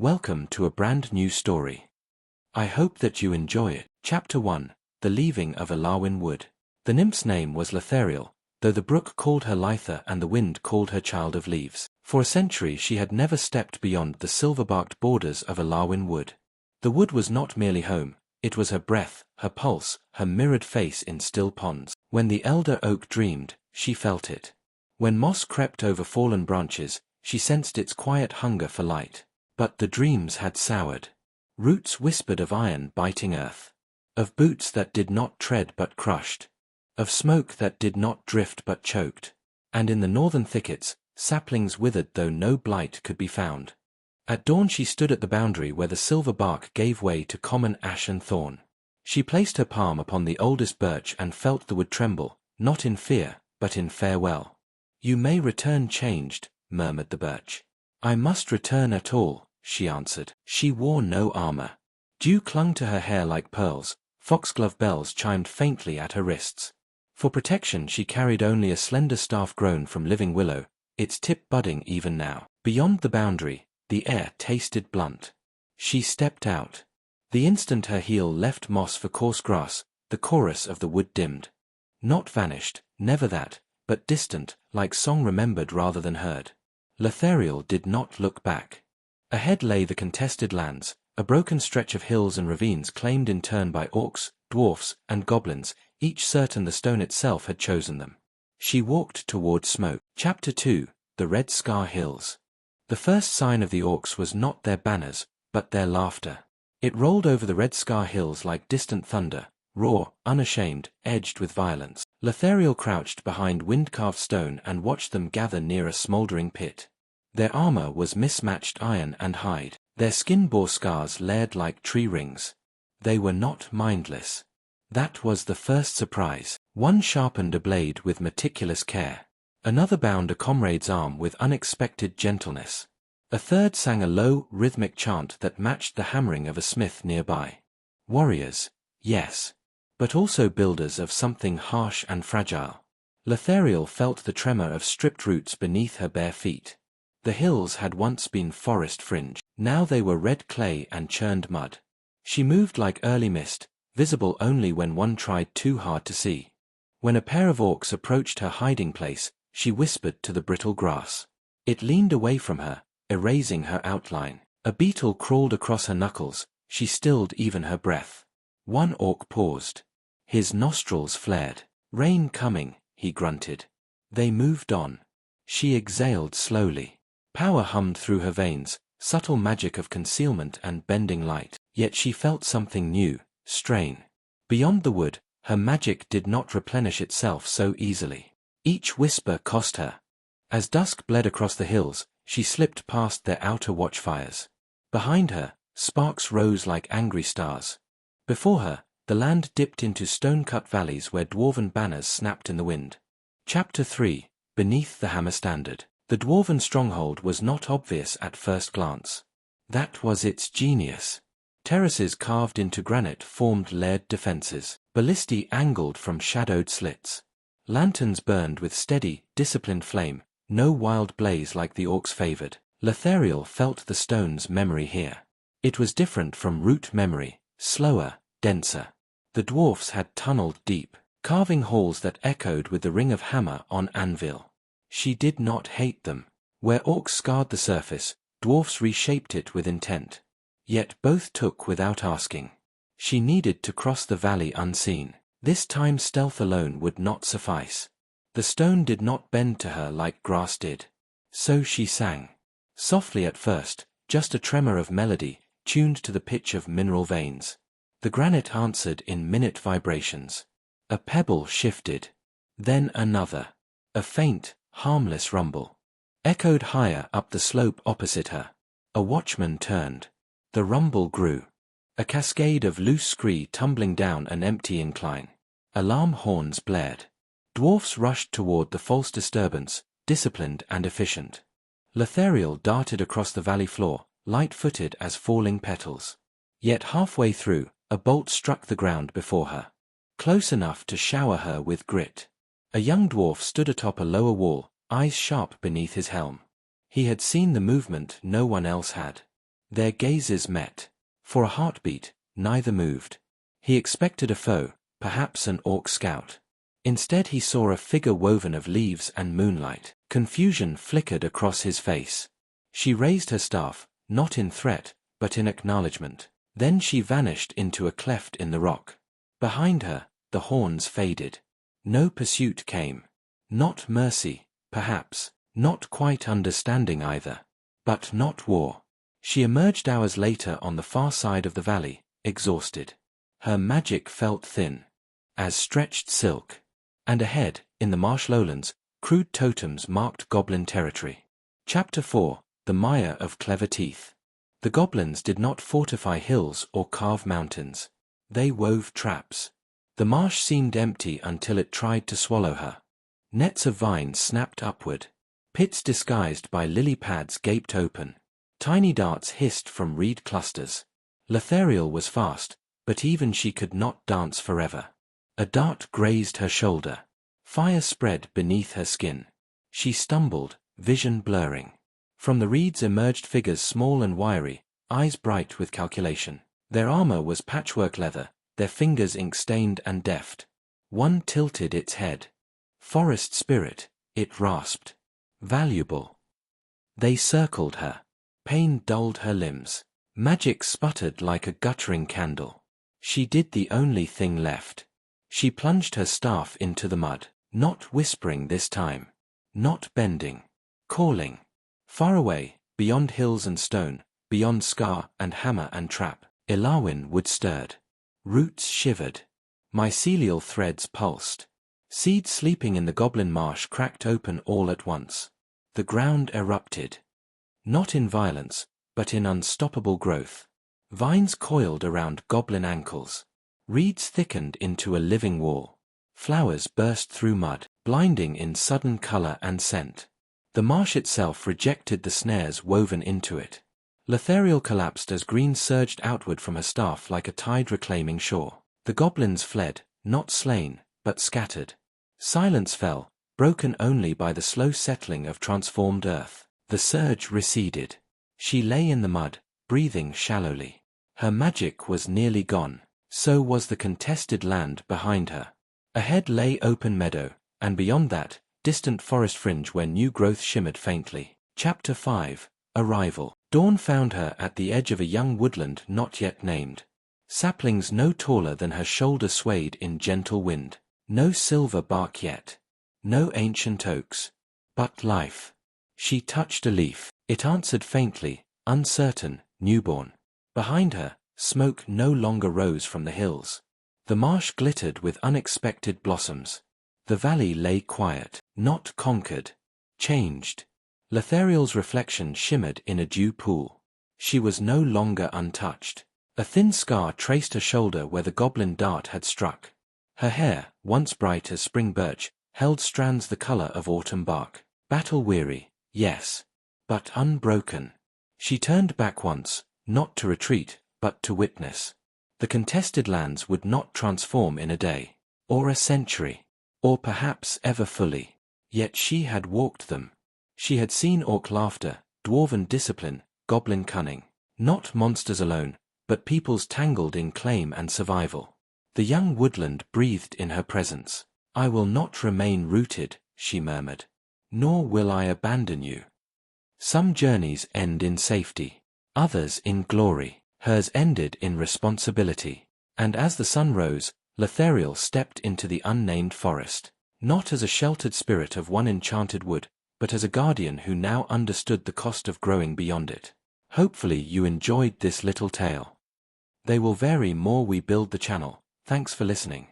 Welcome to a brand new story. I hope that you enjoy it. Chapter 1. The Leaving of Elawin Wood. The nymph's name was Letheriel, though the brook called her Litha and the wind called her Child of Leaves. For a century she had never stepped beyond the silver-barked borders of Elawin Wood. The wood was not merely home, it was her breath, her pulse, her mirrored face in still ponds. When the elder oak dreamed, she felt it. When moss crept over fallen branches, she sensed its quiet hunger for light. But the dreams had soured. Roots whispered of iron biting earth, of boots that did not tread but crushed, of smoke that did not drift but choked, and in the northern thickets, saplings withered though no blight could be found. At dawn she stood at the boundary where the silver bark gave way to common ash and thorn. She placed her palm upon the oldest birch and felt the wood tremble, not in fear, but in farewell. "You may return changed," murmured the birch. "I must return at all," she answered. She wore no armor. Dew clung to her hair like pearls, foxglove bells chimed faintly at her wrists. For protection she carried only a slender staff grown from living willow, its tip budding even now. Beyond the boundary, the air tasted blunt. She stepped out. The instant her heel left moss for coarse grass, the chorus of the wood dimmed. Not vanished, never that, but distant, like song remembered rather than heard. Letheriel did not look back. Ahead lay the contested lands, a broken stretch of hills and ravines claimed in turn by orcs, dwarfs, and goblins, each certain the stone itself had chosen them. She walked toward smoke. Chapter 2. The Red Scar Hills. The first sign of the orcs was not their banners, but their laughter. It rolled over the Red Scar Hills like distant thunder, raw, unashamed, edged with violence. Letheriel crouched behind wind-carved stone and watched them gather near a smoldering pit. Their armor was mismatched iron and hide. Their skin bore scars layered like tree rings. They were not mindless. That was the first surprise. One sharpened a blade with meticulous care. Another bound a comrade's arm with unexpected gentleness. A third sang a low, rhythmic chant that matched the hammering of a smith nearby. Warriors, yes, but also builders of something harsh and fragile. Letheriel felt the tremor of stripped roots beneath her bare feet. The hills had once been forest fringe. Now they were red clay and churned mud. She moved like early mist, visible only when one tried too hard to see. When a pair of orcs approached her hiding place, she whispered to the brittle grass. It leaned away from her, erasing her outline. A beetle crawled across her knuckles, she stilled even her breath. One orc paused. His nostrils flared. "Rain coming," he grunted. They moved on. She exhaled slowly. Power hummed through her veins, subtle magic of concealment and bending light. Yet she felt something new, strain. Beyond the wood, her magic did not replenish itself so easily. Each whisper cost her. As dusk bled across the hills, she slipped past their outer watchfires. Behind her, sparks rose like angry stars. Before her, the land dipped into stone-cut valleys where dwarven banners snapped in the wind. Chapter 3. Beneath the Hammer Standard. The dwarven stronghold was not obvious at first glance. That was its genius. Terraces carved into granite formed layered defenses. Ballistae angled from shadowed slits. Lanterns burned with steady, disciplined flame, no wild blaze like the orcs favored. Letheriel felt the stone's memory here. It was different from root memory, slower, denser. The dwarfs had tunneled deep, carving halls that echoed with the ring of hammer on anvil. She did not hate them. Where orcs scarred the surface, dwarfs reshaped it with intent. Yet both took without asking. She needed to cross the valley unseen. This time stealth alone would not suffice. The stone did not bend to her like grass did. So she sang. Softly at first, just a tremor of melody, tuned to the pitch of mineral veins. The granite answered in minute vibrations. A pebble shifted. Then another. A faint, harmless rumble echoed higher up the slope opposite her. A watchman turned. The rumble grew. A cascade of loose scree tumbling down an empty incline. Alarm horns blared. Dwarfs rushed toward the false disturbance, disciplined and efficient. Letheriel darted across the valley floor, light-footed as falling petals. Yet halfway through, a bolt struck the ground before her. Close enough to shower her with grit. A young dwarf stood atop a lower wall, eyes sharp beneath his helm. He had seen the movement no one else had. Their gazes met. For a heartbeat, neither moved. He expected a foe, perhaps an orc scout. Instead he saw a figure woven of leaves and moonlight. Confusion flickered across his face. She raised her staff, not in threat, but in acknowledgement. Then she vanished into a cleft in the rock. Behind her, the horns faded. No pursuit came. Not mercy, perhaps, not quite understanding either. But not war. She emerged hours later on the far side of the valley, exhausted. Her magic felt thin, as stretched silk. And ahead, in the marsh lowlands, crude totems marked goblin territory. Chapter 4: The Mire of Clever Teeth. The goblins did not fortify hills or carve mountains. They wove traps. The marsh seemed empty until it tried to swallow her. Nets of vines snapped upward. Pits disguised by lily pads gaped open. Tiny darts hissed from reed clusters. Letheriel was fast, but even she could not dance forever. A dart grazed her shoulder. Fire spread beneath her skin. She stumbled, vision blurring. From the reeds emerged figures small and wiry, eyes bright with calculation. Their armor was patchwork leather, their fingers ink-stained and deft. One tilted its head. Forest spirit, it rasped. Valuable. They circled her. Pain dulled her limbs. Magic sputtered like a guttering candle. She did the only thing left. She plunged her staff into the mud, not whispering this time. Not bending. Calling. Far away, beyond hills and stone, beyond scar and hammer and trap, Elawin wood stirred. Roots shivered. Mycelial threads pulsed. Seeds sleeping in the goblin marsh cracked open all at once. The ground erupted. Not in violence, but in unstoppable growth. Vines coiled around goblin ankles. Reeds thickened into a living wall. Flowers burst through mud, blinding in sudden color and scent. The marsh itself rejected the snares woven into it. Letheriel collapsed as green surged outward from her staff like a tide reclaiming shore. The goblins fled, not slain, but scattered. Silence fell, broken only by the slow settling of transformed earth. The surge receded. She lay in the mud, breathing shallowly. Her magic was nearly gone. So was the contested land behind her. Ahead lay open meadow, and beyond that, distant forest fringe where new growth shimmered faintly. Chapter 5: Arrival. Dawn found her at the edge of a young woodland not yet named. Saplings no taller than her shoulder swayed in gentle wind. No silver bark yet. No ancient oaks. But life. She touched a leaf. It answered faintly, uncertain, newborn. Behind her, smoke no longer rose from the hills. The marsh glittered with unexpected blossoms. The valley lay quiet, not conquered. Changed. Letheriel's reflection shimmered in a dew pool. She was no longer untouched. A thin scar traced her shoulder where the goblin dart had struck. Her hair, once bright as spring birch, held strands the color of autumn bark. Battle-weary, yes, but unbroken. She turned back once, not to retreat, but to witness. The contested lands would not transform in a day, or a century, or perhaps ever fully. Yet she had walked them. She had seen orc laughter, dwarven discipline, goblin cunning. Not monsters alone, but peoples tangled in claim and survival. The young woodland breathed in her presence. "I will not remain rooted," she murmured. "Nor will I abandon you." Some journeys end in safety, others in glory. Hers ended in responsibility. And as the sun rose, Letheriel stepped into the unnamed forest. Not as a sheltered spirit of one enchanted wood, but as a guardian who now understood the cost of growing beyond it. Hopefully you enjoyed this little tale. They will vary more we build the channel. Thanks for listening.